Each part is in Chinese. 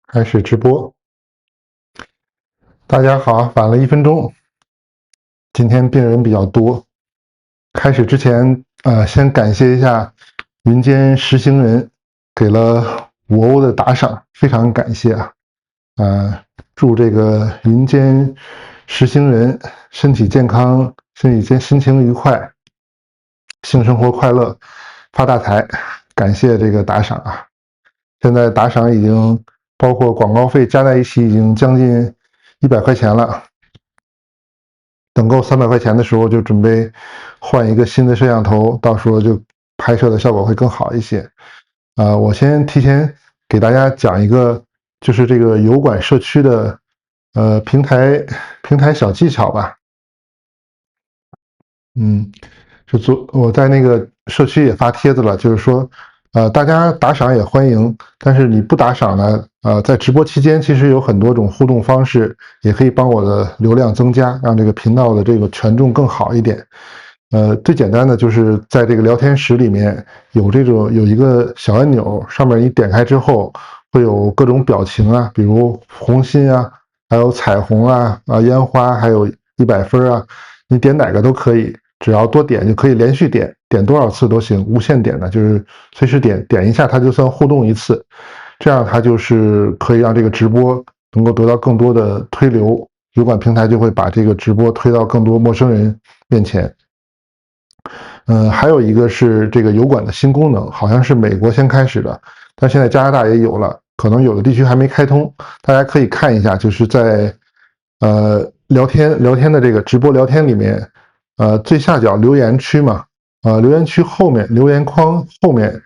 开始直播。大家好，晚了1分钟。今天病人比较多。开始之前，先感谢一下云间实行人给了5欧的打赏，非常感谢啊！祝这个云间实行人身体健康，心情愉快，性生活快乐，发大财！感谢这个打赏啊！现在打赏已经包括广告费加在一起，已经将近100块钱了。等够300块钱的时候，就准备换一个新的摄像头，到时候就拍摄的效果会更好一些。我先提前给大家讲一个，就是这个油管社区的平台小技巧吧。我在那个社区也发帖子了，就是说，大家打赏也欢迎，但是你不打赏呢，在直播期间其实有很多种互动方式，也可以帮我的流量增加，让这个频道的这个权重更好一点。最简单的就是在这个聊天室里面有一个小按钮，上面你点开之后会有各种表情啊，比如红心啊，还有彩虹啊，烟花，还有100分啊，你点哪个都可以。只要多点就可以连续点，点多少次都行，无限点的，就是随时点一下，它就算互动一次，这样它就是可以让这个直播能够得到更多的推流，油管平台就会把这个直播推到更多陌生人面前。还有一个是这个油管的新功能，好像是美国先开始的，但现在加拿大也有了，可能有的地区还没开通，大家可以看一下，就是在聊天的这个直播聊天里面。最下角留言区嘛，留言区后面留言框后面，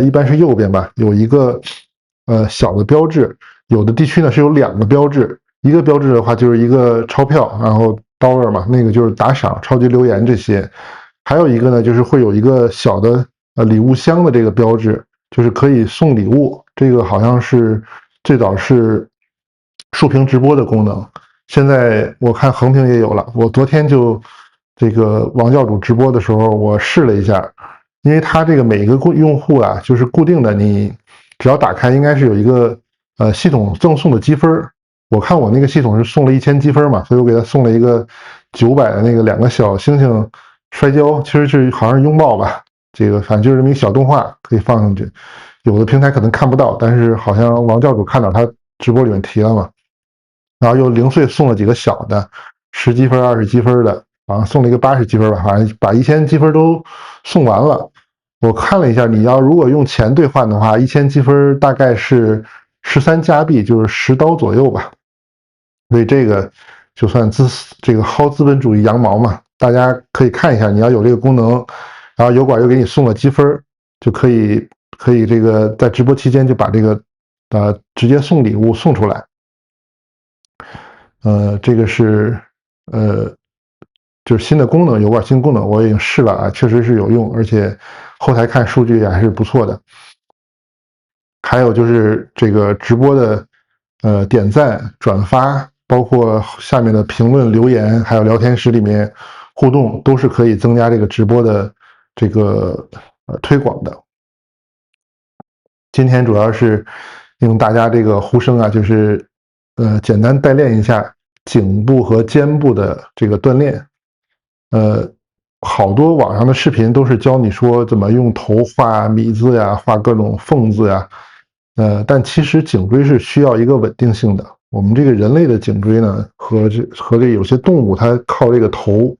一般是右边吧，有一个小的标志，有的地区呢是有2个标志，一个标志的话就是一个钞票，然后 dollar 嘛，那个就是打赏、超级留言这些，还有一个呢就是会有一个小的礼物箱的这个标志，就是可以送礼物，这个好像是最早是竖屏直播的功能。现在我看横屏也有了，我昨天就这个王教主直播的时候，我试了一下，因为它这个每个用户啊，就是固定的，你只要打开，应该是有一个系统赠送的积分。我看我那个系统是送了1000积分嘛，所以我给他送了一个900的那个2个小星星摔跤，其实是好像是拥抱吧，这个反正就是这么一个小动画可以放上去。有的平台可能看不到，但是好像王教主看到他直播里面提了嘛。然后又零碎送了几个小的，10积分、20积分的，好像送了一个80积分吧，反正把1000积分都送完了。我看了一下，你要如果用钱兑换的话，1000积分大概是13加币，就是10刀左右吧。所以这个就算这个薅资本主义羊毛嘛，大家可以看一下，你要有这个功能，然后油管又给你送了积分，就可以这个在直播期间就把这个直接送礼物送出来。这个是就是新的功能，油管新功能，我已经试了啊，确实是有用，而且后台看数据也还是不错的。还有就是这个直播的点赞、转发，包括下面的评论、留言，还有聊天室里面互动，都是可以增加这个直播的这个推广的。今天主要是用大家这个呼声啊，就是简单代练一下颈部和肩部的这个锻炼。好多网上的视频都是教你说怎么用头画米字呀，画各种凤字呀，但其实颈椎是需要一个稳定性的。我们这个人类的颈椎呢，和这有些动物它靠这个头，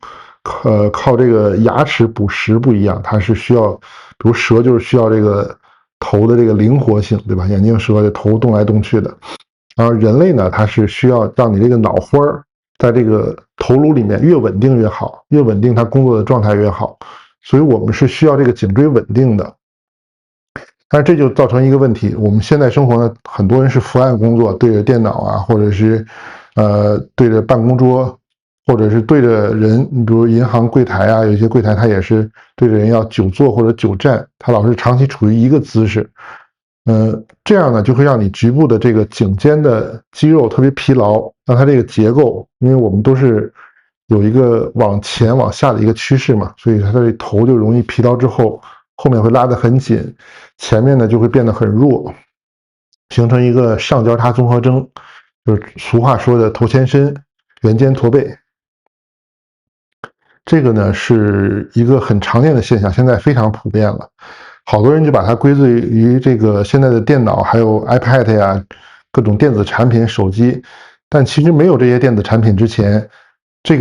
靠这个牙齿捕食不一样，它是需要，比如蛇就是需要这个头的这个灵活性，对吧？眼镜蛇的头动来动去的，然后人类呢，它是需要让你这个脑花儿在这个头颅里面越稳定越好，越稳定它工作的状态越好，所以我们是需要这个颈椎稳定的。但是这就造成一个问题，我们现在生活呢，很多人是伏案工作，对着电脑啊，或者是对着办公桌，或者是对着人，你比如银行柜台啊，有些柜台它也是对着人要久坐或者久站，它老是长期处于一个姿势。这样呢就会让你局部的这个颈肩的肌肉特别疲劳，让它这个结构，因为我们都是有一个往前往下的一个趋势嘛，所以它的头就容易疲劳之后，后面会拉得很紧，前面呢就会变得很弱。形成一个上交叉综合征，就是俗话说的头前伸，圆肩驼背。这个呢是一个很常见的现象，现在非常普遍了。好多人就把它归罪于这个现在的电脑，还有 iPad 呀，各种电子产品、手机。但其实没有这些电子产品之前，这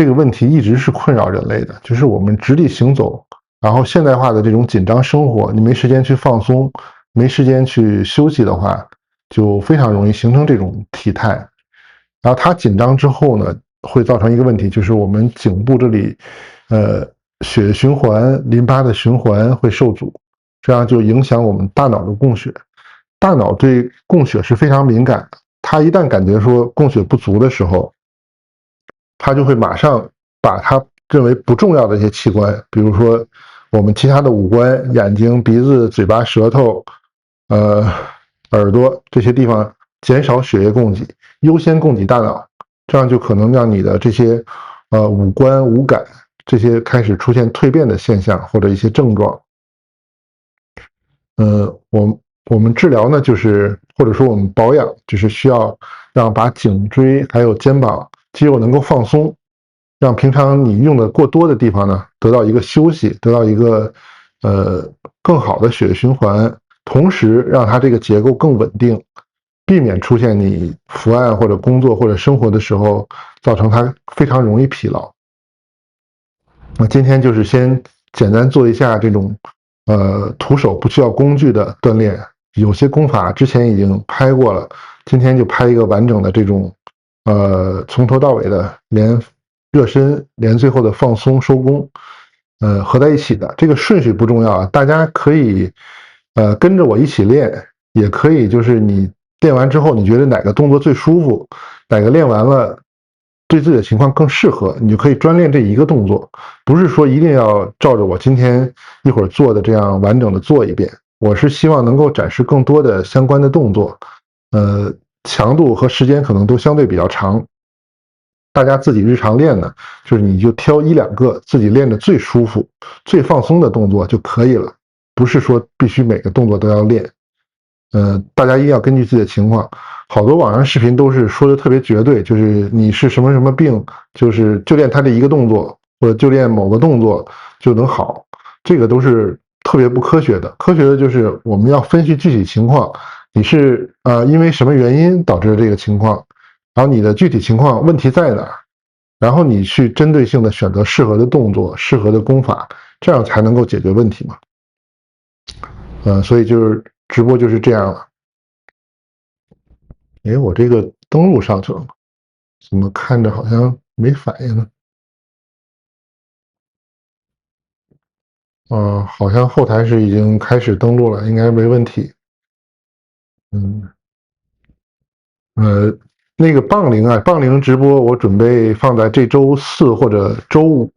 个问题一直是困扰人类的，就是我们直立行走，然后现代化的这种紧张生活，你没时间去放松，没时间去休息的话，就非常容易形成这种体态。然后它紧张之后呢，会造成一个问题，就是我们颈部这里，血液循环、淋巴的循环会受阻，这样就影响我们大脑的供血。大脑对供血是非常敏感的，它一旦感觉说供血不足的时候，它就会马上把它认为不重要的一些器官，比如说我们其他的五官，眼睛、鼻子、嘴巴、舌头，呃，耳朵这些地方减少血液供给，优先供给大脑，这样就可能让你的这些五官、五感这些开始出现蜕变的现象或者一些症状。我们治疗呢，就是或者说我们保养，就是需要让把颈椎还有肩膀肌肉能够放松，让平常你用的过多的地方呢得到一个休息，得到一个更好的血液循环，同时让它这个结构更稳定，避免出现你伏案或者工作或者生活的时候造成它非常容易疲劳。那今天就是先简单做一下这种徒手不需要工具的锻炼，有些功法之前已经拍过了，今天就拍一个完整的这种从头到尾的连热身连最后的放松收工，合在一起的。这个顺序不重要啊，大家可以跟着我一起练，也可以就是你练完之后你觉得哪个动作最舒服，哪个练完了对自己的情况更适合，你就可以专练这一个动作，不是说一定要照着我今天一会儿做的这样完整的做一遍。我是希望能够展示更多的相关的动作，强度和时间可能都相对比较长。大家自己日常练呢，就是你就挑一两个自己练的最舒服、最放松的动作就可以了，不是说必须每个动作都要练。大家一定要根据自己的情况。好多网上视频都是说的特别绝对，就是你是什么什么病，就练他这一个动作，或者就练某个动作就能好，这个都是特别不科学的。科学的就是我们要分析具体情况，你是因为什么原因导致这个情况，然后你的具体情况问题在哪儿，然后你去针对性的选择适合的动作、适合的功法，这样才能够解决问题嘛。所以就是直播就是这样了。哎，我这个登录上去了吗？怎么看着好像没反应呢？好像后台是已经开始登录了，应该没问题。嗯，呃，那个棒铃啊，棒铃直播我准备放在这周四或者周五，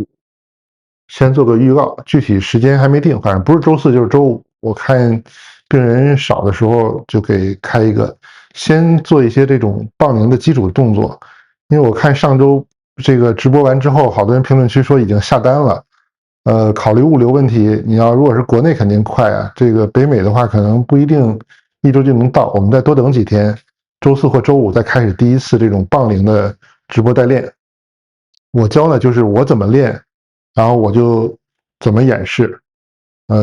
先做个预告，具体时间还没定，反正不是周四就是周五。我看病人少的时候就给开一个，先做一些这种棒铃的基础动作。因为我看上周这个直播完之后，好多人评论区说已经下单了。考虑物流问题，你要如果是国内肯定快啊，这个北美的话可能不一定一周就能到，我们再多等几天，周四或周五再开始第一次这种棒铃的直播带练。我教的就是我怎么练，然后我就怎么演示。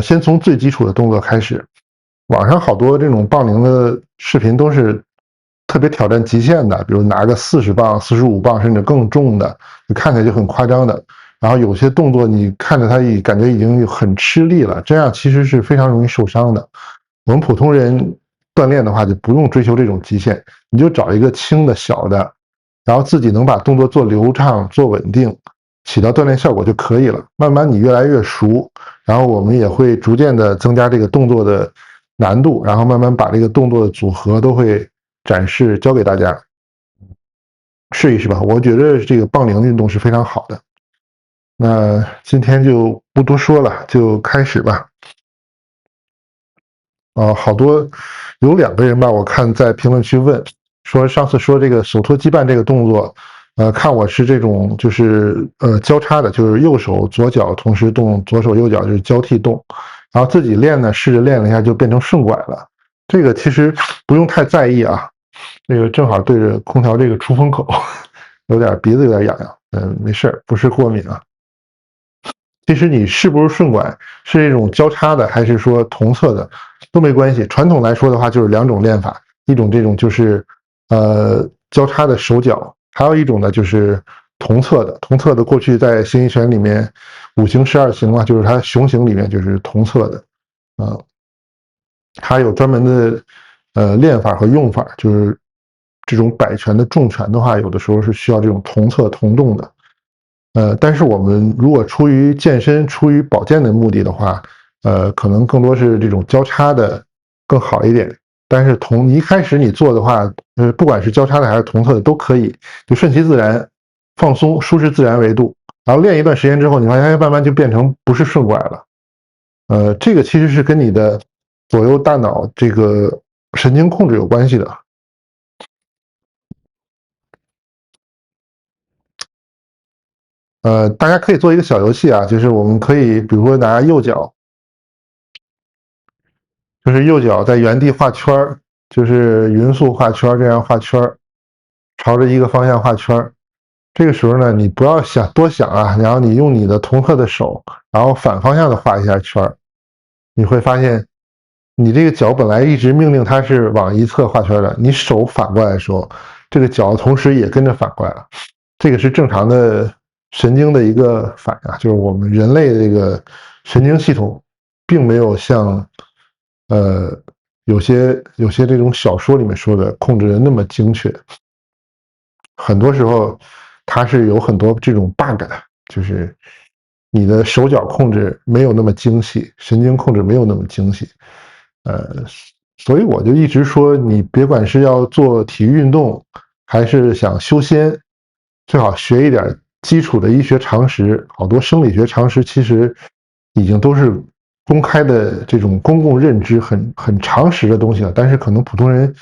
先从最基础的动作开始。网上好多这种棒铃的视频都是特别挑战极限的，比如拿个40磅、45磅甚至更重的，你看起来就很夸张的。然后有些动作你看着它感觉已经很吃力了，这样其实是非常容易受伤的。我们普通人锻炼的话，就不用追求这种极限，你就找一个轻的小的，然后自己能把动作做流畅、做稳定，起到锻炼效果就可以了。慢慢你越来越熟，然后我们也会逐渐的增加这个动作的难度，然后慢慢把这个动作的组合都会展示教给大家，试一试吧。我觉得这个棒铃运动是非常好的。那今天就不多说了，就开始吧。好多有2个人吧，我看在评论区问说，上次说这个手托羁绊这个动作，看我是这种就是交叉的，就是右手左脚同时动，左手右脚就是交替动，然后自己练呢，试着练了一下就变成顺拐了。这个其实不用太在意啊。这个正好对着空调这个出风口，有点鼻子有点痒痒，没事儿，不是过敏啊。其实你是不是顺管，是这种交叉的，还是说同侧的，都没关系。传统来说的话，就是两种练法，一种这种就是交叉的手脚，还有一种呢就是同侧的。同侧的过去在形意拳里面5形12形嘛，就是它熊形里面就是同侧的，它有专门的练法和用法，就是这种摆拳的重拳的话，有的时候是需要这种同侧同动的。但是我们如果出于健身、出于保健的目的的话，可能更多是这种交叉的更好一点。但是一开始你做的话，不管是交叉的还是同侧的都可以，就顺其自然，放松、舒适自然为度。然后练一段时间之后，你发现慢慢就变成不是顺拐了。这个其实是跟你的左右大脑这个神经控制有关系的。大家可以做一个小游戏啊，就是我们可以比如说拿右脚。就是右脚在原地画圈儿，就是匀速画圈儿，这样画圈儿，朝着一个方向画圈儿。这个时候呢，你不要多想啊，然后你用你的同侧的手，然后反方向的画一下圈儿。你会发现，你这个脚本来一直命令它是往一侧画圈的，你手反过来的时候，这个脚同时也跟着反过来了。这个是正常的神经的一个反应啊，就是我们人类的这个神经系统，并没有像有些这种小说里面说的控制的那么精确，很多时候它是有很多这种 bug 的，就是你的手脚控制没有那么精细，神经控制没有那么精细，所以我就一直说，你别管是要做体育运动，还是想修仙，最好学一点基础的医学常识。好多生理学常识其实已经都是公开的这种公共认知很常识的东西了，但是可能普通人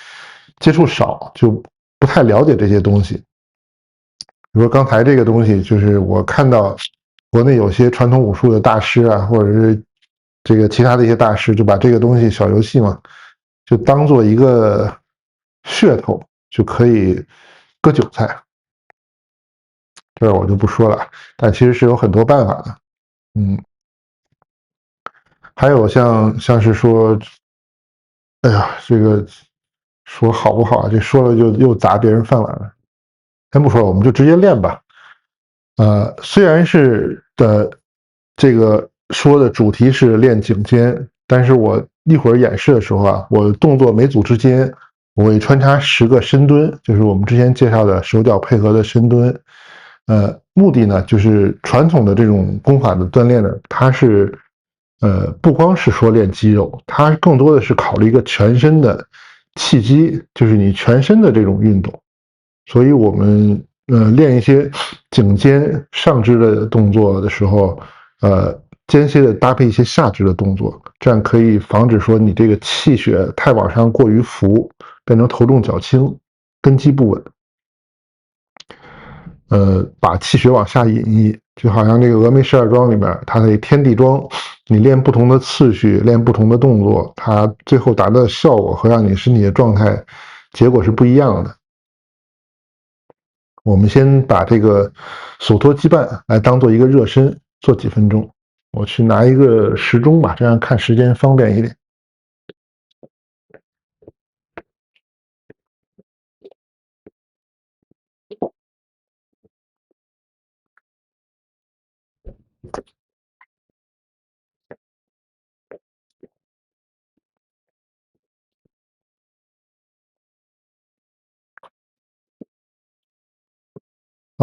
接触少，就不太了解这些东西。比如说刚才这个东西，就是我看到国内有些传统武术的大师啊，或者是这个其他的一些大师，就把这个东西小游戏嘛，就当做一个噱头，就可以割韭菜。这我就不说了，但其实是有很多办法的。嗯，还有像是说，哎呀，这个说好不好啊？这说了就又砸别人饭碗了。先不说了，我们就直接练吧。虽然是这个说的主题是练颈肩，但是我一会儿演示的时候啊，我动作每组之间我会穿插10个深蹲，就是我们之前介绍的手脚配合的深蹲。目的呢就是传统的这种功法的锻炼呢，它是不光是说练肌肉，它更多的是考虑一个全身的气机，就是你全身的这种运动。所以我们练一些颈肩上肢的动作的时候，间歇的搭配一些下肢的动作，这样可以防止说你这个气血太往上过于浮，变成头重脚轻，根基不稳。把气血往下引一，就好像这个峨眉十二桩里面，它的天地桩，你练不同的次序，练不同的动作，它最后达到的效果和让你身体的状态结果是不一样的。我们先把这个手托羁绊来当做一个热身，做几分钟。我去拿一个时钟吧，这样看时间方便一点。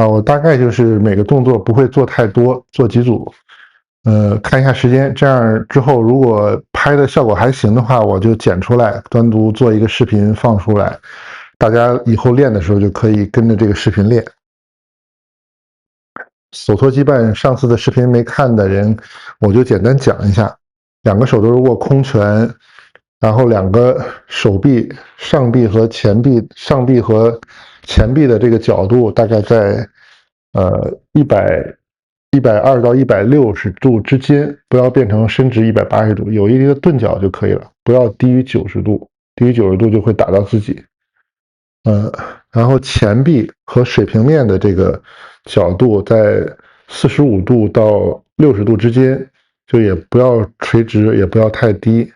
我大概就是每个动作不会做太多，做几组，看一下时间，这样之后如果拍的效果还行的话，我就剪出来，单独做一个视频放出来，大家以后练的时候就可以跟着这个视频练。手托羁绊，上次的视频没看的人，我就简单讲一下。两个手都是握空拳，然后两个手臂上臂和前臂的这个角度大概在120到160度之间，不要变成伸直180度，有一个钝角就可以了，不要低于90度。低于90度就会打到自己。然后前臂和水平面的这个角度在45度到60度之间，就也不要垂直，也不要太低。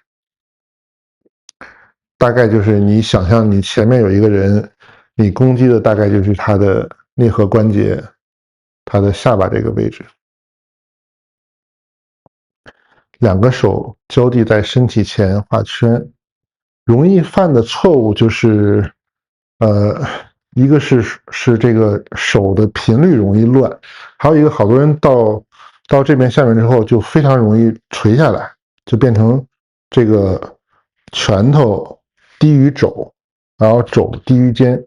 大概就是你想象你前面有一个人，你攻击的大概就是他的颞颌关节，他的下巴这个位置。两个手交替在身体前画圈。容易犯的错误就是，一个是这个手的频率容易乱，还有一个好多人到这边下面之后就非常容易垂下来，就变成这个拳头低于肘，然后肘低于肩。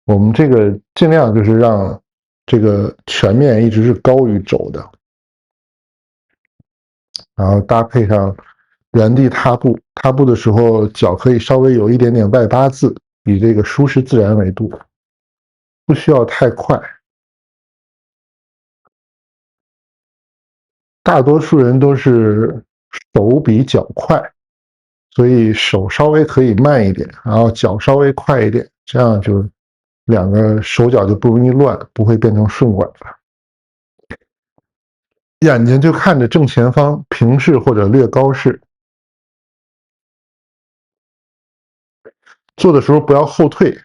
我们这个尽量就是让这个拳面一直是高于肘的，然后搭配上原地踏步，踏步的时候脚可以稍微有一点点外八字，以这个舒适自然为度，不需要太快。大多数人都是手比脚快，所以手稍微可以慢一点，然后脚稍微快一点，这样就两个手脚就不容易乱，不会变成顺拐了。眼睛就看着正前方，平视或者略高视。做的时候不要后退，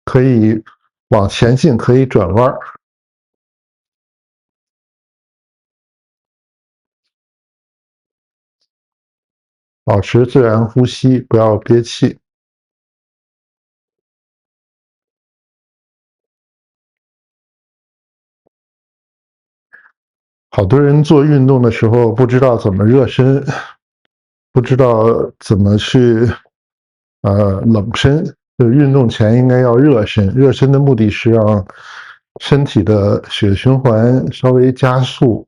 可以往前进，可以转弯。保持自然呼吸，不要憋气。好多人做运动的时候不知道怎么热身，不知道怎么去冷身。就是运动前应该要热身，热身的目的是让身体的血液循环稍微加速，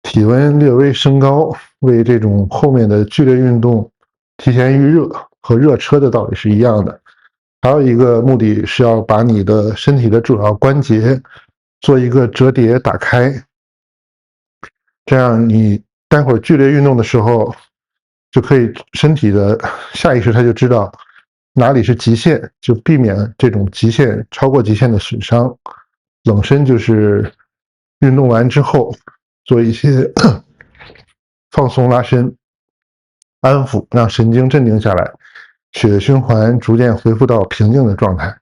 体温略微升高，为这种后面的剧烈运动提前预热，和热车的道理是一样的。还有一个目的是要把你的身体的主要关节做一个折叠打开，这样你待会儿剧烈运动的时候，就可以身体的下意识它就知道哪里是极限，就避免这种极限超过极限的损伤。冷身就是运动完之后做一些放松拉伸、安抚，让神经镇定下来，血液循环逐渐恢复到平静的状态，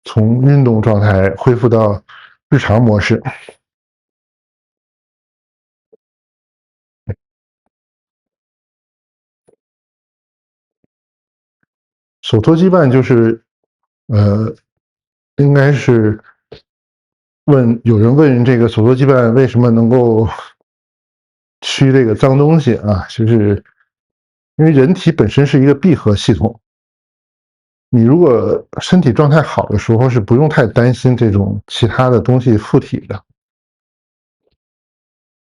从运动状态恢复到日常模式。手托羁绊就是，应该是有人问这个手托羁绊为什么能够驱这个脏东西啊？就是因为人体本身是一个闭合系统，你如果身体状态好的时候是不用太担心这种其他的东西附体的。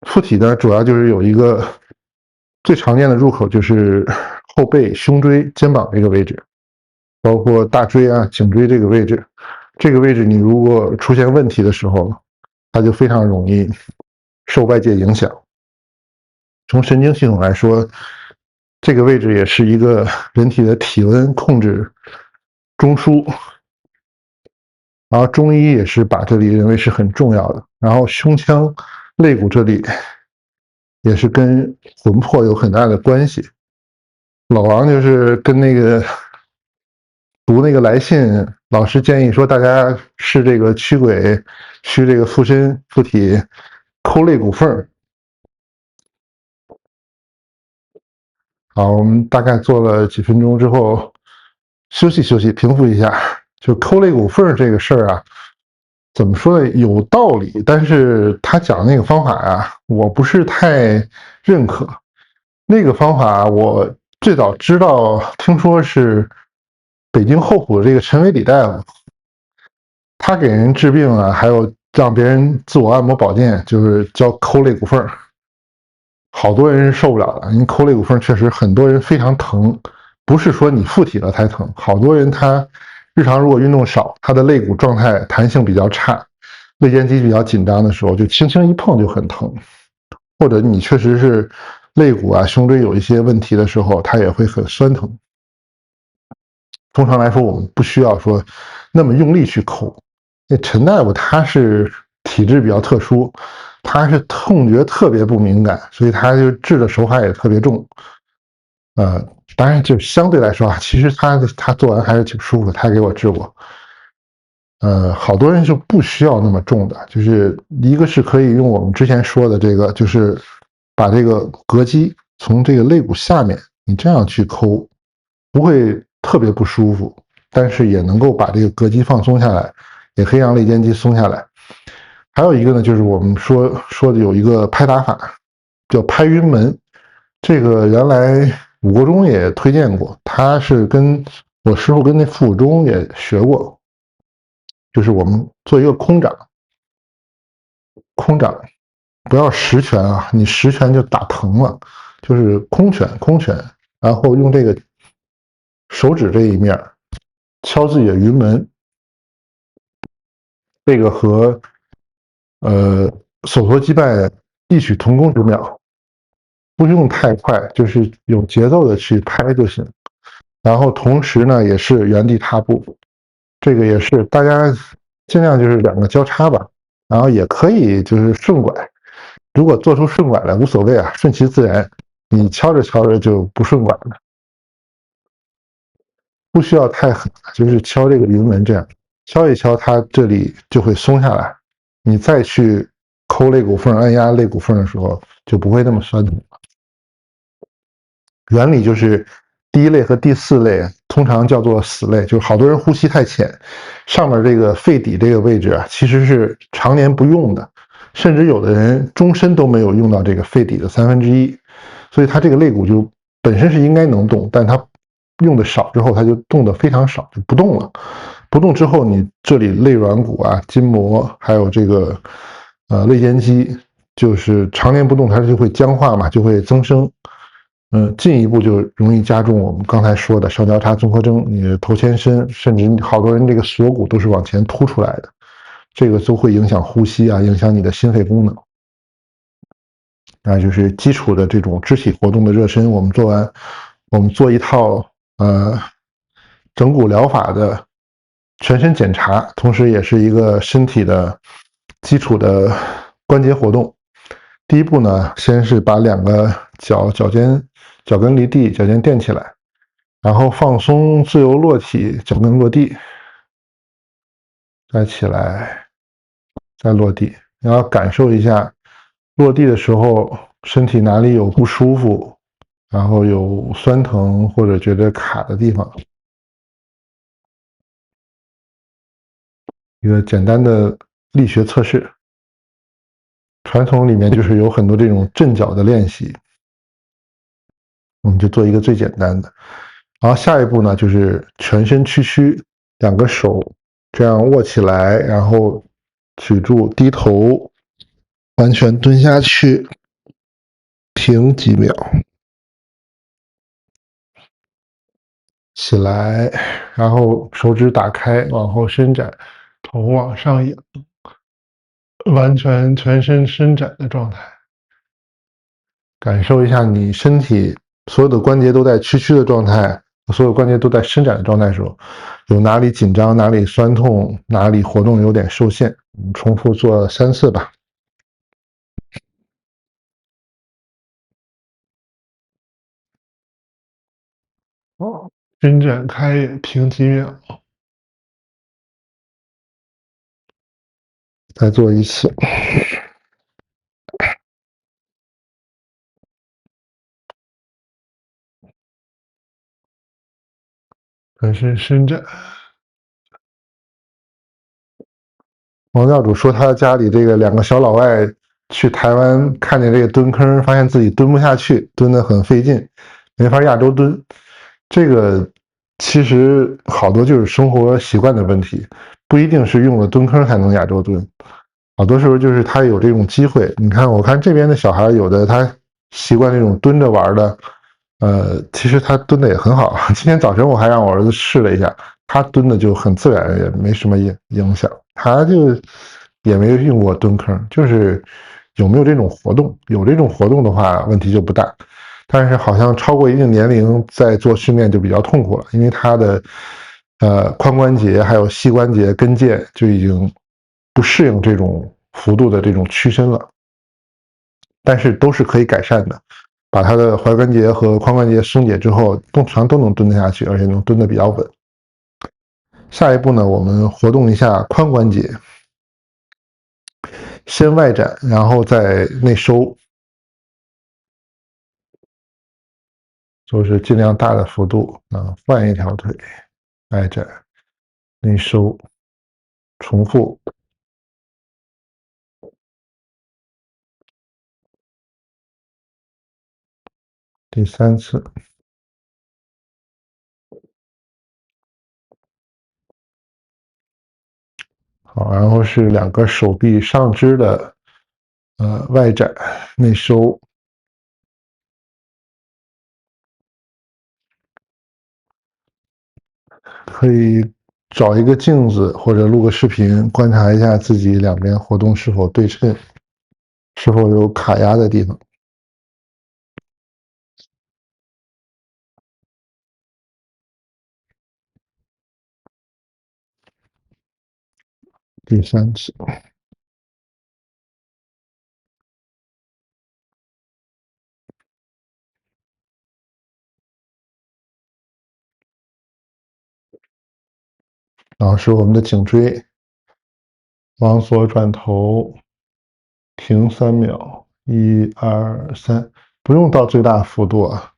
附体呢，主要就是有一个最常见的入口就是后背、胸椎、肩膀这个位置，包括大椎啊、颈椎这个位置。这个位置你如果出现问题的时候，它就非常容易受外界影响。从神经系统来说，这个位置也是一个人体的体温控制中枢，然后中医也是把这里认为是很重要的。然后胸腔、肋骨这里也是跟魂魄有很大的关系。老王就是跟那个读那个来信，老师建议说大家试这个驱鬼，驱这个附身附体，抠肋骨缝。好，我们大概做了几分钟之后，休息休息，平复一下。就抠肋骨缝这个事儿啊，怎么说呢？有道理，但是他讲那个方法啊，我不是太认可。那个方法我最早听说是北京后浦的这个陈伟礼大夫，他给人治病啊，还有让别人自我按摩保健，就是教抠肋骨缝。好多人受不了的，因为抠肋骨缝确实很多人非常疼，不是说你附体了才疼，好多人他日常如果运动少，他的肋骨状态弹性比较差，肋间肌比较紧张的时候，就轻轻一碰就很疼，或者你确实是肋骨啊、胸椎有一些问题的时候，它也会很酸疼。通常来说，我们不需要说那么用力去抠。那陈大夫他是体质比较特殊，他是痛觉特别不敏感，所以他就治的手法也特别重。当然就相对来说啊，其实他做完还是挺舒服，他给我治过。好多人就不需要那么重的，就是一个是可以用我们之前说的这个，就是把这个膈肌从这个肋骨下面，你这样去抠，不会特别不舒服，但是也能够把这个膈肌放松下来，也可以让肋间肌松下来。还有一个呢，就是我们说的有一个拍打法，叫拍云门，这个原来武国中也推荐过，他是跟我师傅跟那傅武中也学过。就是我们做一个空掌，不要实拳啊，你实拳就打疼了，就是空拳，然后用这个手指这一面敲自己的云门，这个和手托击败异曲同工之妙，不用太快，就是有节奏的去拍就行。然后同时呢，也是原地踏步，这个也是大家尽量就是两个交叉吧，然后也可以就是顺拐，如果做出顺拐来无所谓啊，顺其自然，你敲着敲着就不顺拐了，不需要太狠，就是敲这个云门这样，敲一敲它这里就会松下来，你再去抠肋骨缝、按压肋骨缝的时候就不会那么酸痛。原理就是第一类和第四类通常叫做死类，就是好多人呼吸太浅，上面这个肺底这个位置啊，其实是常年不用的，甚至有的人终身都没有用到这个肺底的1/3，所以他这个肋骨就本身是应该能动，但他用的少之后，他就动的非常少，就不动了。不动之后，你这里肋软骨啊、筋膜还有这个肋间肌，就是常年不动，它就会僵化嘛，就会增生。进一步就容易加重我们刚才说的上交叉综合征，你的头前伸，甚至好多人这个锁骨都是往前凸出来的，这个都会影响呼吸啊，影响你的心肺功能。那就是基础的这种肢体活动的热身，我们做一套整骨疗法的全身检查，同时也是一个身体的基础的关节活动。第一步呢，先是把两个脚跟离地，脚尖垫起来，然后放松，自由落体，脚跟落地，再起来，再落地。你要感受一下落地的时候身体哪里有不舒服，然后有酸疼或者觉得卡的地方。一个简单的力学测试，传统里面就是有很多这种震脚的练习，我们就做一个最简单的。然后下一步呢，就是全身屈曲，两个手这样握起来，然后举住，低头，完全蹲下去，停几秒，起来，然后手指打开，往后伸展，头往上仰，完全全身伸展的状态。感受一下你身体所有的关节都在屈曲的状态，所有关节都在伸展的状态的时候，有哪里紧张，哪里酸痛，哪里活动有点受限。我们重复做3次吧。伸展开眼，平几秒，再做一次。全身伸展。王教主说，他家里这个2个小老外去台湾看见这个蹲坑，发现自己蹲不下去，蹲得很费劲，没法亚洲蹲。这个其实好多就是生活习惯的问题，不一定是用了蹲坑才能亚洲蹲，好多时候就是他有这种机会。你看，我看这边的小孩，有的他习惯这种蹲着玩的，其实他蹲的也很好。今天早晨我还让我儿子试了一下，他蹲的就很自然，也没什么影响。他就也没有用过蹲坑，就是有没有这种活动？有这种活动的话，问题就不大。但是好像超过一定年龄再做训练就比较痛苦了，因为他的髋关节还有膝关节、跟腱就已经不适应这种幅度的这种屈伸了，但是都是可以改善的。把他的踝关节和髋关节松解之后，通常都能蹲得下去，而且能蹲得比较稳。下一步呢，我们活动一下髋关节，先外展，然后再内收，就是尽量大的幅度啊，换一条腿，外展，内收，重复第3次。好，然后是2个手臂上肢的外展、内收。可以找一个镜子或者录个视频，观察一下自己两边活动是否对称，是否有卡压的地方。第3次。然后是我们的颈椎，往左转头，停3秒，1、2、3，不用到最大幅度啊。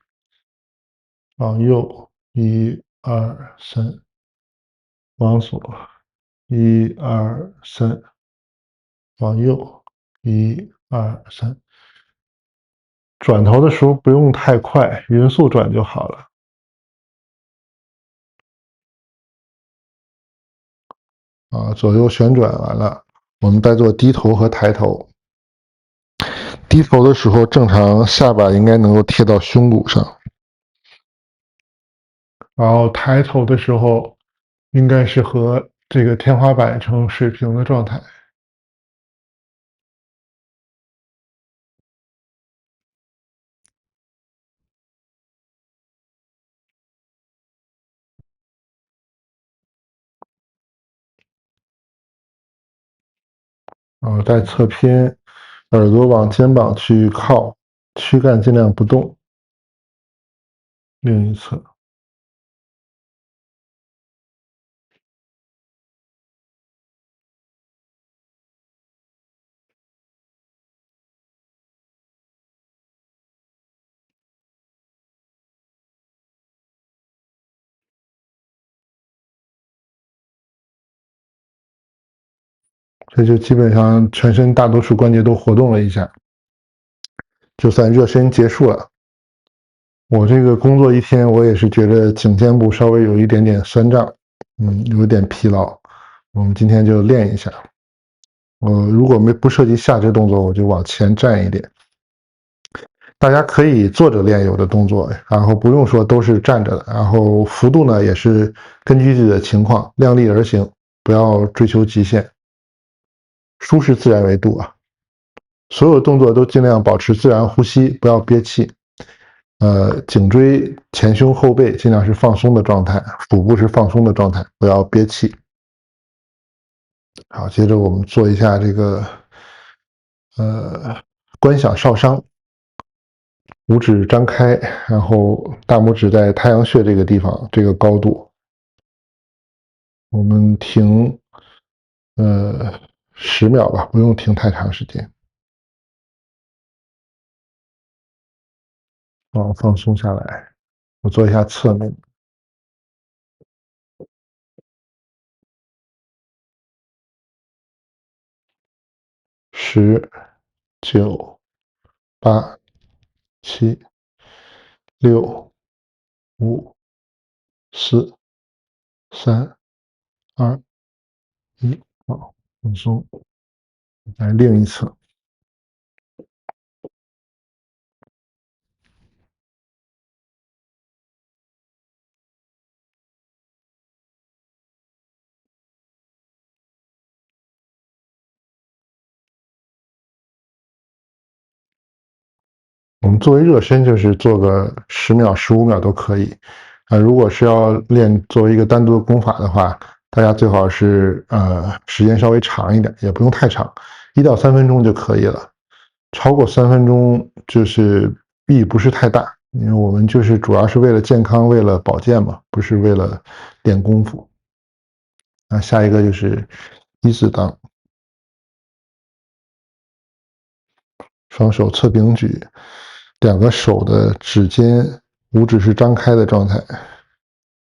往右，1、2、3，往左，1、2、3，往右，1、2、3。转头的时候不用太快，匀速转就好了。啊，左右旋转完了，我们再做低头和抬头。低头的时候，正常下巴应该能够贴到胸骨上，然后抬头的时候，应该是和这个天花板成水平的状态。然后再侧偏，耳朵往肩膀去靠，躯干尽量不动。另一侧。这就基本上全身大多数关节都活动了一下，就算热身结束了。我这个工作一天，我也是觉得颈肩部稍微有一点点酸胀，有点疲劳。我们今天就练一下。如果不涉及下肢动作，我就往前站一点。大家可以坐着练有的动作，然后不用说都是站着的，然后幅度呢也是根据自己的情况量力而行，不要追求极限，舒适自然为度啊。所有动作都尽量保持自然呼吸，不要憋气。颈椎、前胸、后背尽量是放松的状态，腹部是放松的状态，不要憋气。好，接着我们做一下这个观想少商，五指张开，然后大拇指在太阳穴这个地方，这个高度，我们停10秒吧，不用停太长时间。放松下来。我做一下侧面。10、9、8、7、6、5、4、3、2、1，好，放松。来另一侧。我们作为热身，就是做个10秒、15秒都可以。如果是要练作为一个单独的功法的话，大家最好是时间稍微长一点，也不用太长，1到3分钟就可以了。超过3分钟就是意义不是太大，因为我们就是主要是为了健康，为了保健嘛，不是为了练功夫。那下一个就是一字当，双手侧平举，两个手的指尖、五指是张开的状态，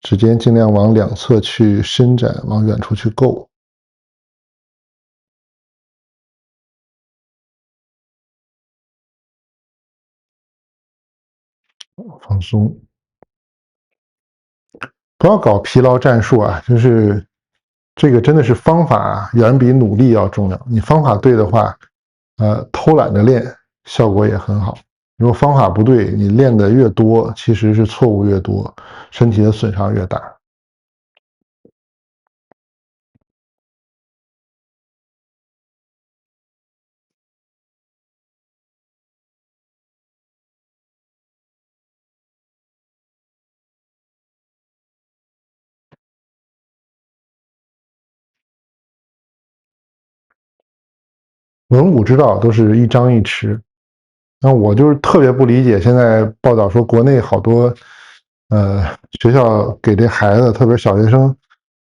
指尖尽量往两侧去伸展，往远处去够。放松，不要搞疲劳战术啊！就是这个真的是方法远比努力要重要。你方法对的话，偷懒着练效果也很好。如果方法不对，你练的越多，其实是错误越多，身体的损伤越大。文武之道都是一张一弛，那我就是特别不理解，现在报道说国内好多呃学校给这孩子，特别是小学生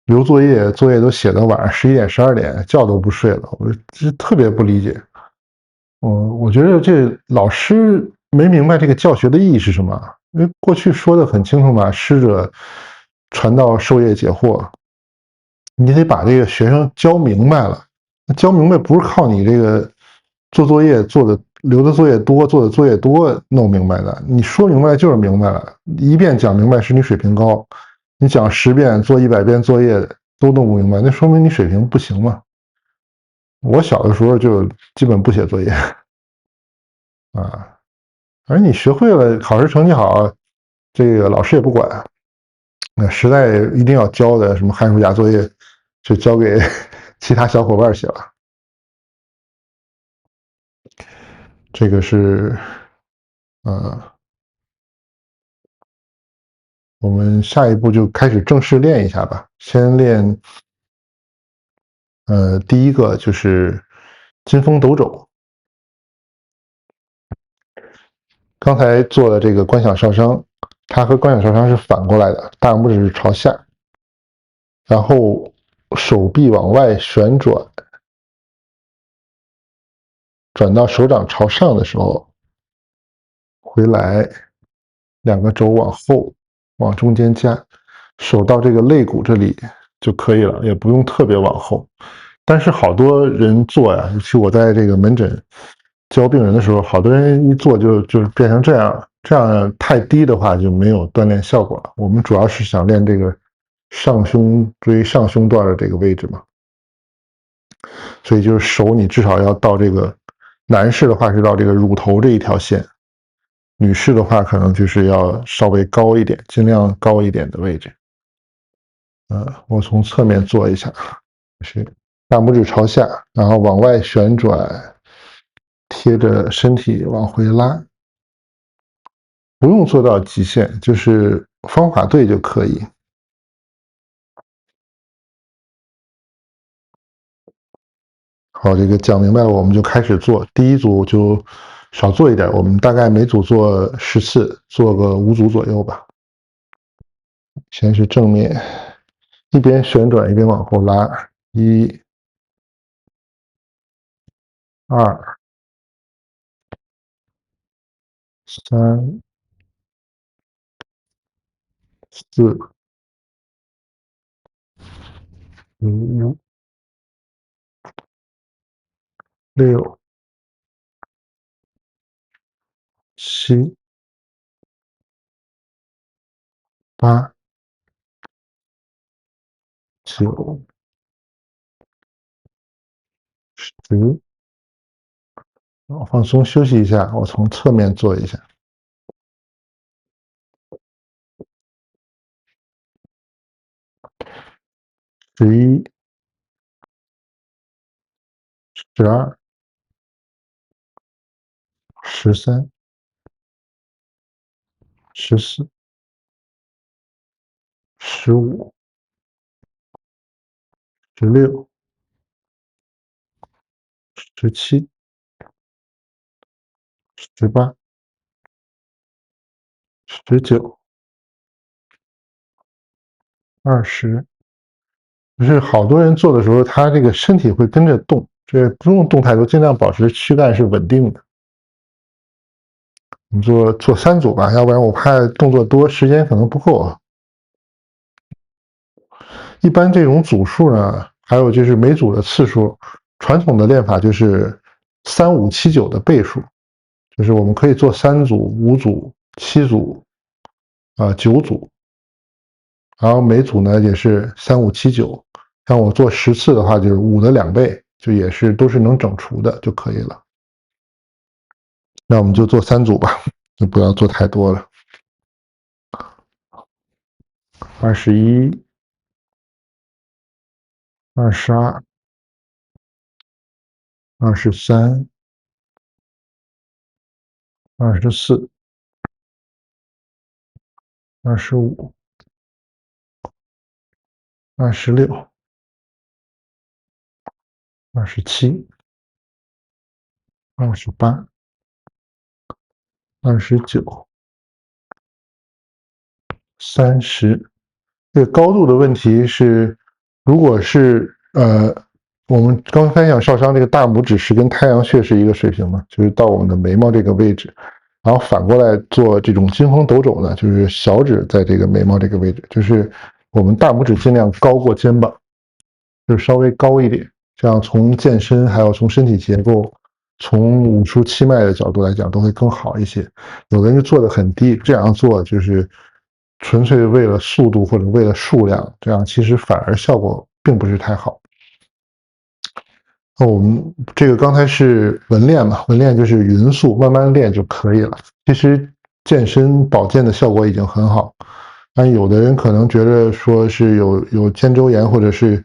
留作业，作业都写到晚上11点、12点，觉都不睡了，我这特别不理解。我觉得这老师没明白这个教学的意义是什么，因为过去说的很清楚嘛，师者，传道授业解惑，你得把这个学生教明白了。教明白不是靠你这个做作业做的留的作业多，做的作业多弄明白的。你说明白就是明白了，一遍讲明白是你水平高，你讲10遍、做100遍作业都弄不明白，那说明你水平不行嘛。我小的时候就基本不写作业啊。而你学会了，考试成绩好，这个老师也不管。那实在一定要交的，什么寒暑假作业，就交给其他小伙伴写了。这个是，呃，我们下一步就开始正式练一下吧。先练，第一个就是金风斗肘。刚才做的这个观想烧伤，它和观想烧伤是反过来的，大拇指是朝下，然后手臂往外旋转，转到手掌朝上的时候，回来，两个肘往后，往中间夹，手到这个肋骨这里就可以了，也不用特别往后。但是好多人做呀，尤其我在这个门诊教病人的时候，好多人一做就变成这样，这样太低的话就没有锻炼效果了。我们主要是想练这个上胸椎上胸段的这个位置嘛，所以就是手你至少要到这个，男士的话是到这个乳头这一条线，女士的话可能就是要稍微高一点，尽量高一点的位置。我从侧面做一下，是大拇指朝下，然后往外旋转，贴着身体往回拉，不用做到极限，就是方法对就可以。好，这个讲明白了，我们就开始做。第一组就少做一点，我们大概每组做10次，做个5组左右吧。先是正面，一边旋转一边往后拉，1、2、3、4、5、6、7、8、9、10。放松休息一下，我从侧面做一下。11、12、13、14、15、16、17、18、19、20。就是好多人做的时候，他这个身体会跟着动，这不用动太多，尽量保持躯干是稳定的。你做3组吧，要不然我怕动作多，时间可能不够啊。一般这种组数呢，还有就是每组的次数，传统的练法就是3、5、7、9的倍数，就是我们可以做3组、5组、7组，9组，然后每组呢也是3、5、7、9。像我做10次的话，就是5的2倍，就也是都是能整除的就可以了。那我们就做3组吧，就不要做太多了。21、22、23、24、25、26、27、28、29、30。这个高度的问题是，如果是我们刚才讲少商这个大拇指是跟太阳穴是一个水平嘛，就是到我们的眉毛这个位置，然后反过来做这种金风斗肘呢，就是小指在这个眉毛这个位置，就是我们大拇指尽量高过肩膀，就是稍微高一点，这样从健身还有从身体结构、从五出七脉的角度来讲都会更好一些。有的人就做的很低，这样做就是纯粹为了速度或者为了数量，这样其实反而效果并不是太好。那我们这个刚才是文练嘛，文练就是匀速慢慢练就可以了。其实健身保健的效果已经很好，但有的人可能觉得说是有肩周炎，或者是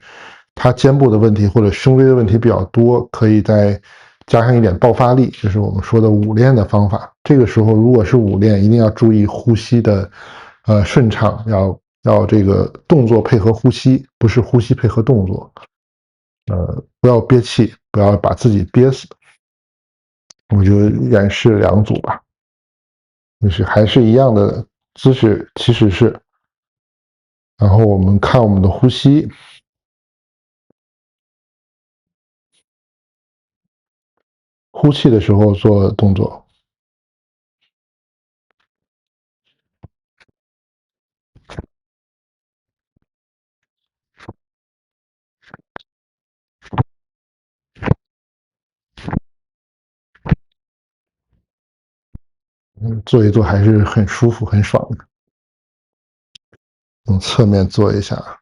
他肩部的问题或者胸椎的问题比较多，可以再加上一点爆发力，就是我们说的舞练的方法。这个时候如果是舞练，一定要注意呼吸的顺畅，要这个动作配合呼吸，不是呼吸配合动作。不要憋气，不要把自己憋死。我就演示2组吧，就是还是一样的姿势，起始式，然后我们看我们的呼吸，呼气的时候做动作。做一做还是很舒服、很爽的。从侧面做一下，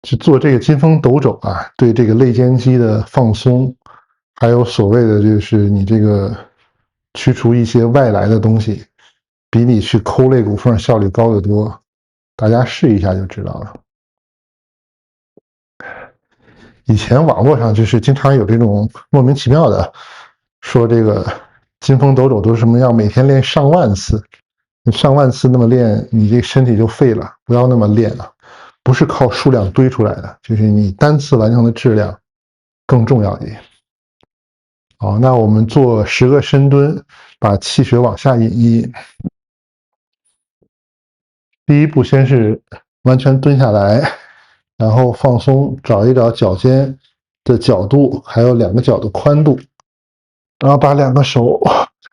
去做这个金风斗肘啊，对这个肋间肌的放松，还有所谓的就是你这个驱除一些外来的东西，比你去抠肋骨缝效率高得多。大家试一下就知道了。以前网络上就是经常有这种莫名其妙的，说这个金风斗肘都是什么要每天练上万次，你上万次那么练，你这身体就废了。不要那么练了，不是靠数量堆出来的，就是你单次完成的质量更重要一点。好，那我们做10个深蹲，把气血往下引一引。第一步先是完全蹲下来，然后放松，找一找脚尖的角度，还有2个脚的宽度，然后把2个手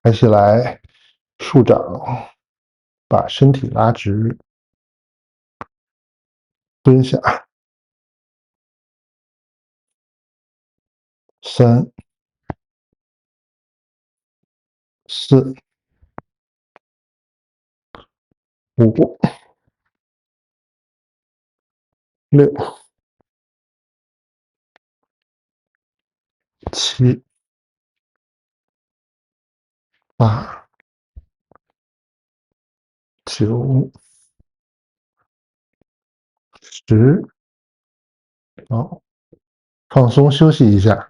抬起来，竖掌，把身体拉直，蹲下，3、4、5、6、7、8、9、10，好，放松休息一下。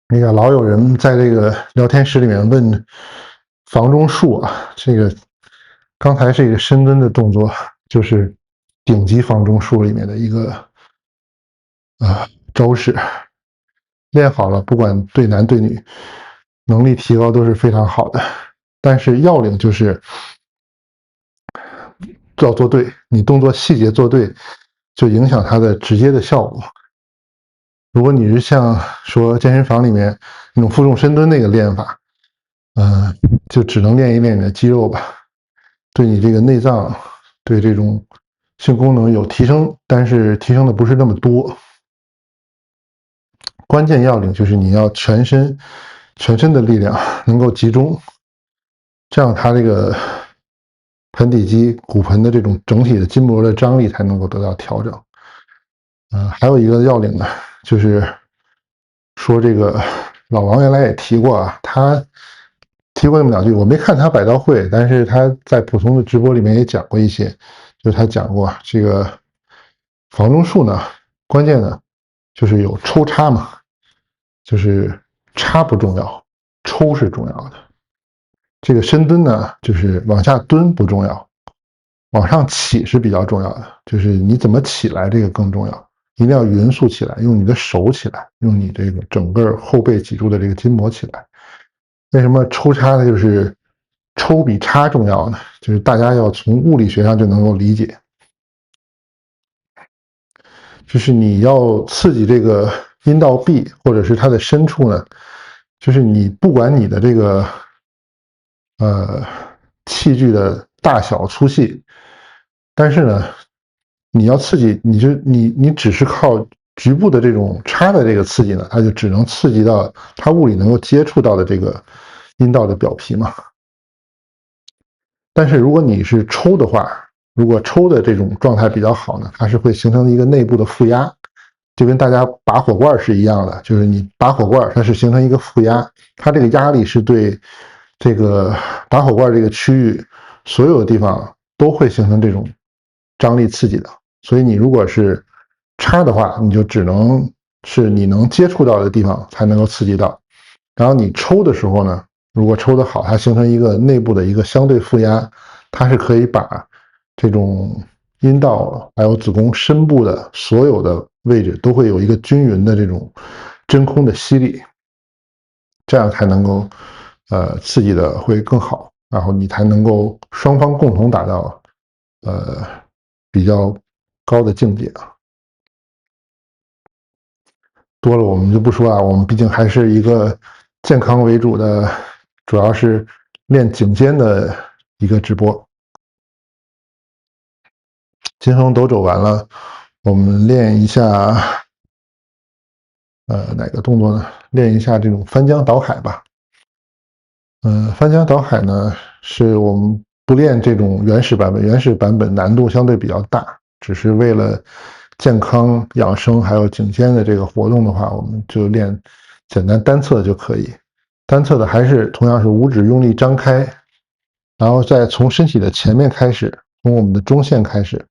那个老有人在这个聊天室里面问房中术啊，这个刚才是一个深蹲的动作，就是顶级房中术里面的一个招式，练好了，不管对男对女，能力提高都是非常好的。但是要领就是要做对，你动作细节做对，就影响它的直接的效果。如果你是像说健身房里面那种负重深蹲那个练法，就只能练一练你的肌肉吧，对你这个内脏，对这种性功能有提升，但是提升的不是那么多。关键要领就是你要全身的力量能够集中，这样它这个盆底肌、骨盆的这种整体的筋膜的张力才能够得到调整。还有一个要领呢，就是说这个老王原来也提过啊，他提过那么两句，我没看他百刀会，但是他在普通的直播里面也讲过一些，就是他讲过这个房中术呢，关键呢就是有抽插嘛，就是插不重要，抽是重要的。这个深蹲呢，就是往下蹲不重要，往上起是比较重要的，就是你怎么起来这个更重要，一定要匀速起来，用你的手起来，用你这个整个后背脊柱的这个筋膜起来。为什么抽插呢？就是抽比插重要呢？就是大家要从物理学上就能够理解，就是你要刺激这个阴道壁或者是它的深处呢，就是你不管你的这个器具的大小粗细，但是呢，你要刺激，你只是靠局部的这种插的这个刺激呢，它就只能刺激到它物理能够接触到的这个阴道的表皮嘛。但是如果你是抽的话，如果抽的这种状态比较好呢，它是会形成一个内部的负压，就跟大家拔火罐是一样的，就是你拔火罐，它是形成一个负压，它这个压力是对这个拔火罐这个区域所有的地方都会形成这种张力刺激的。所以你如果是插的话，你就只能是你能接触到的地方才能够刺激到，然后你抽的时候呢，如果抽得好，它形成一个内部的一个相对负压，它是可以把这种阴道还有子宫深部的所有的位置都会有一个均匀的这种真空的吸力，这样才能够刺激的会更好，然后你才能够双方共同达到比较高的境界啊。多了我们就不说啊，我们毕竟还是一个健康为主的，主要是练颈肩的一个直播。金风斗走完了，我们练一下，哪个动作呢？练一下这种翻江倒海吧。翻江倒海呢，是我们不练这种原始版本，原始版本难度相对比较大，只是为了健康养生还有颈肩的这个活动的话，我们就练简单单侧就可以。单侧的还是同样是五指用力张开，然后再从身体的前面开始，从我们的中线开始，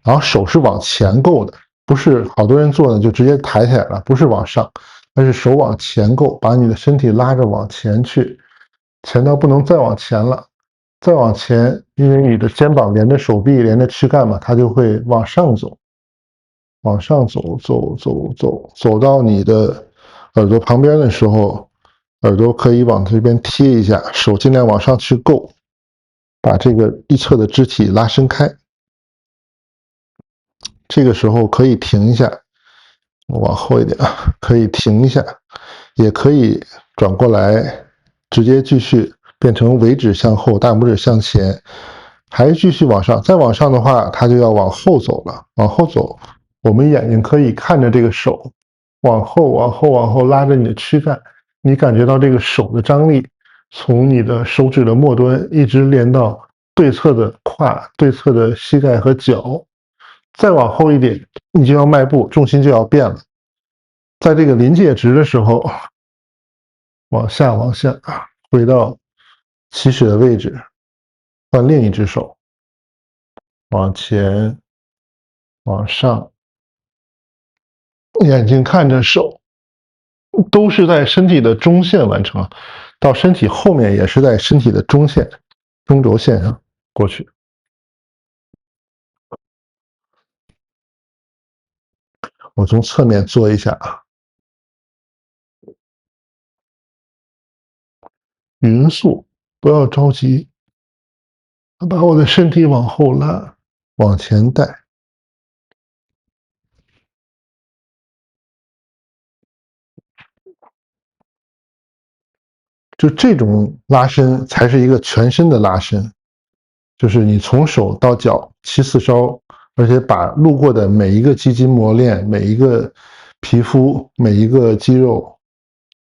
然后手是往前够的，不是好多人做的就直接抬起来了，不是往上，而是手往前够，把你的身体拉着往前去，前到不能再往前了，再往前，因为你的肩膀连着手臂连着躯干嘛，它就会往上走，往上走，走到你的耳朵旁边的时候，耳朵可以往这边贴一下，手尽量往上去够，把这个一侧的肢体拉伸开。这个时候可以停一下，我往后一点啊，可以停一下，也可以转过来，直接继续变成尾指向后，大拇指向前，还继续往上。再往上的话，它就要往后走了。往后走，我们眼睛可以看着这个手，往后拉着你的躯干，你感觉到这个手的张力，从你的手指的末端一直连到对侧的胯、对侧的膝盖和脚。再往后一点，你就要迈步，重心就要变了。在这个临界值的时候，往下回到起始的位置，换另一只手，往前，往上，眼睛看着手，都是在身体的中线完成，到身体后面也是在身体的中线、中轴线上过去。我从侧面做一下啊，匀速，不要着急，把我的身体往后拉，往前带。就这种拉伸才是一个全身的拉伸，就是你从手到脚七四烧，而且把路过的每一个肌筋膜链、每一个皮肤、每一个肌肉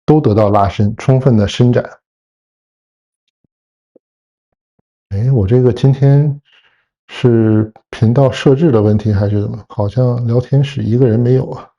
都得到拉伸，充分的伸展。哎，我这个今天是频道设置的问题还是怎么？好像聊天室一个人没有啊。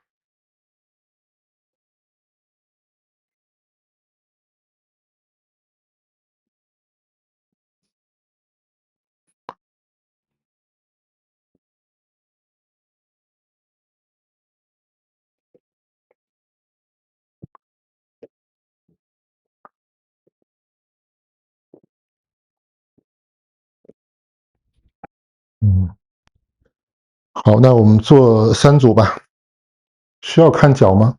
嗯，好，那我们做3组吧。需要看脚吗？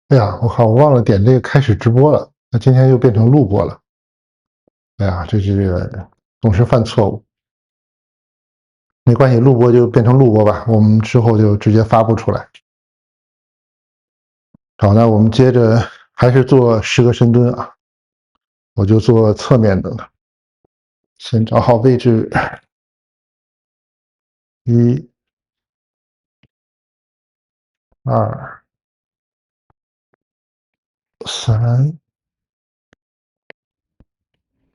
哎呀，我靠，我忘了点这个开始直播了，那今天又变成录播了。哎呀，这个总是犯错误，没关系，录播就变成录播吧，我们之后就直接发布出来。好，那我们接着还是做10个深蹲啊，我就做侧面的了，先找好位置，1、2、3、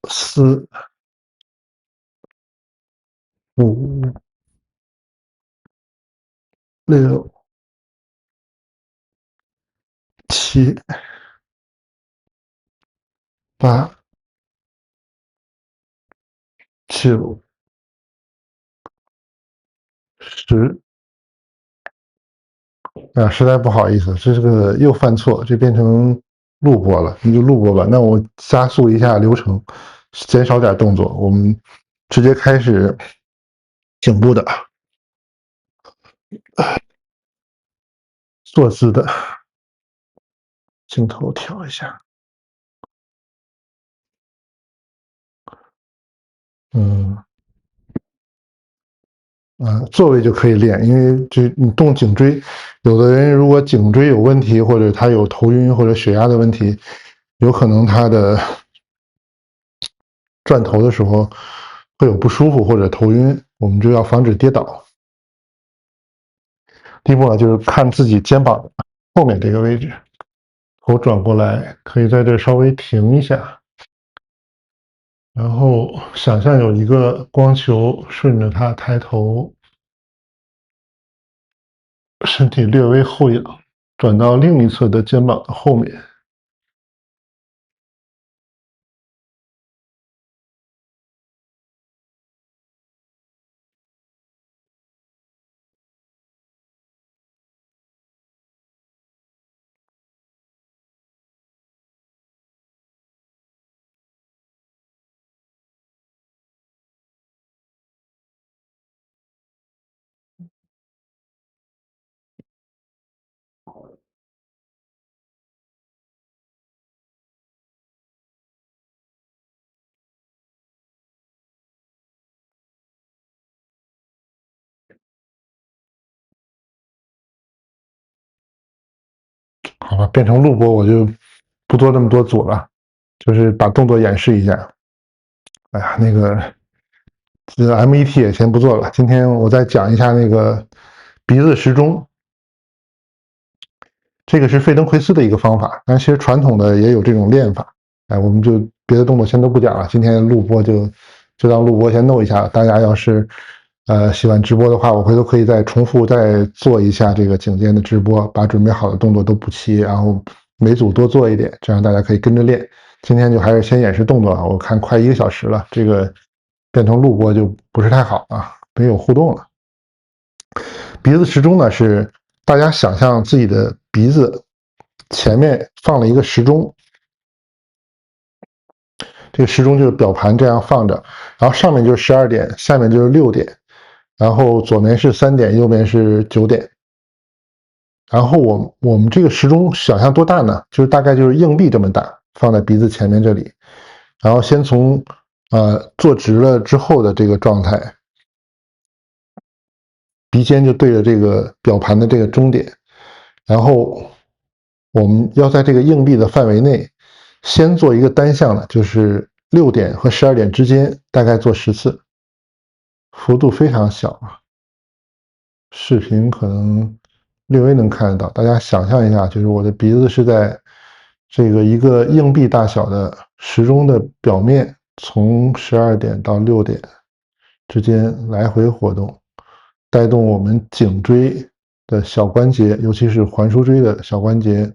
4、5、6、7、8、9、10。啊，实在不好意思，这个又犯错，这变成录播了，你就录播吧。那我加速一下流程，减少点动作，我们直接开始颈部的坐姿的，镜头调一下，嗯。座位就可以练，因为这你动颈椎，有的人如果颈椎有问题，或者他有头晕或者血压的问题，有可能他的转头的时候会有不舒服或者头晕，我们就要防止跌倒。第一步呢，就是看自己肩膀后面这个位置，头转过来，可以在这稍微停一下，然后想象有一个光球顺着它抬头，身体略微后仰，转到另一侧的肩膀的后面。好吧，变成录播我就不做那么多组了，就是把动作演示一下。哎呀，这个 MET 也先不做了，今天我再讲一下那个鼻子时钟。这个是费登奎斯的一个方法，但其实传统的也有这种练法。哎，我们就别的动作先都不讲了，今天录播就当录播先弄一下。大家要是喜欢直播的话，我回头可以再重复再做一下这个颈肩的直播，把准备好的动作都补齐，然后每组多做一点，这样大家可以跟着练。今天就还是先演示动作啊，我看快1个小时了，这个变成录播就不是太好啊，没有互动了。鼻子时钟呢是大家想象自己的鼻子前面放了一个时钟，这个时钟就是表盘这样放着，然后上面就是12点，下面就是6点，然后左边是3点，右边是9点。然后我们这个时钟想象多大呢？就是大概就是硬币这么大，放在鼻子前面这里，然后先从坐直了之后的这个状态，鼻尖就对着这个表盘的这个终点，然后我们要在这个硬币的范围内，先做一个单向的，就是6点和12点之间，大概做10次，幅度非常小啊。视频可能略微能看得到，大家想象一下，就是我的鼻子是在这个一个硬币大小的时钟的表面，从12点到6点之间来回活动，带动我们颈椎的小关节，尤其是环枢椎的小关节，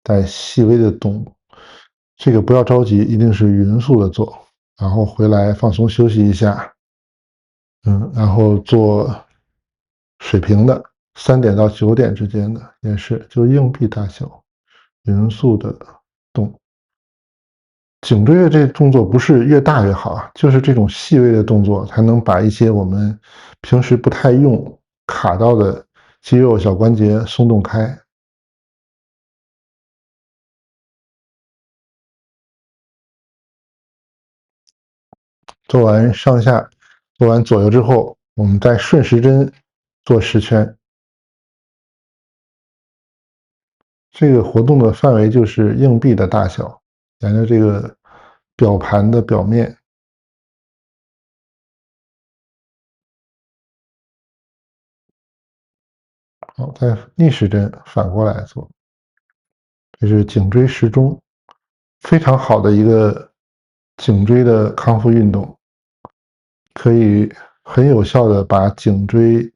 在细微的动。这个不要着急，一定是匀速的做，然后回来放松休息一下，然后做水平的3点到9点之间的，也是就硬币大小，匀速的动。颈椎的这动作不是越大越好啊，就是这种细微的动作才能把一些我们平时不太用卡到的肌肉小关节松动开。做完上下，做完左右之后，我们再顺时针做10圈。这个活动的范围就是硬币的大小，沿着这个表盘的表面。好，再逆时针反过来做，这是颈椎时钟，非常好的一个颈椎的康复运动，可以很有效的把颈椎，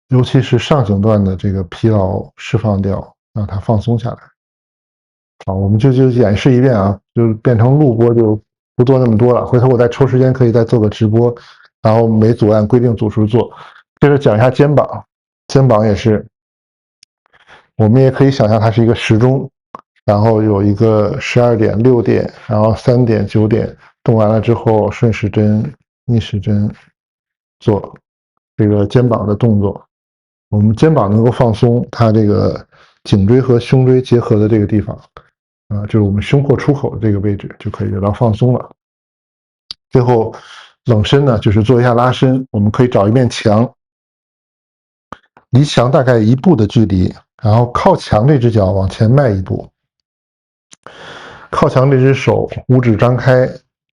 尤其是上颈段的这个疲劳释放掉，让它放松下来。好，我们就演示一遍啊，就变成录播就不做那么多了。回头我再抽时间可以再做个直播，然后每组按规定组数做。接着讲一下肩膀，肩膀也是，我们也可以想象它是一个时钟，然后有一个12点、6点，然后3点、9点，动完了之后顺时针、逆时针做这个肩膀的动作。我们肩膀能够放松，它这个颈椎和胸椎结合的这个地方。就是我们胸廓出口的这个位置就可以得到放松了。最后，冷身呢，就是做一下拉伸。我们可以找一面墙，离墙大概1步的距离，然后靠墙这只脚往前迈1步，靠墙这只手五指张开，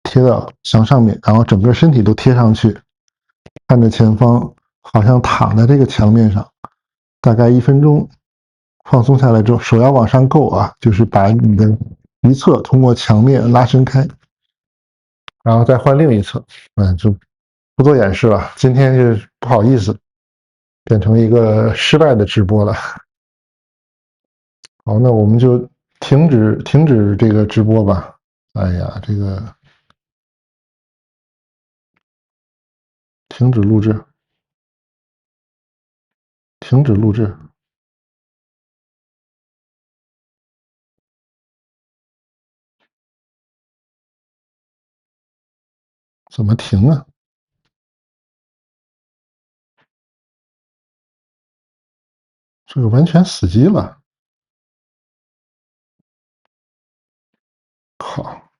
贴到墙上面，然后整个身体都贴上去，看着前方，好像躺在这个墙面上，大概1分钟。放松下来之后，手要往上够啊，就是把你的一侧通过墙面拉伸开，然后再换另一侧，就不做演示了。今天就不好意思，变成一个失败的直播了。好，那我们就停止这个直播吧。哎呀，这个停止录制，停止录制，怎么停啊？这个完全死机了。好。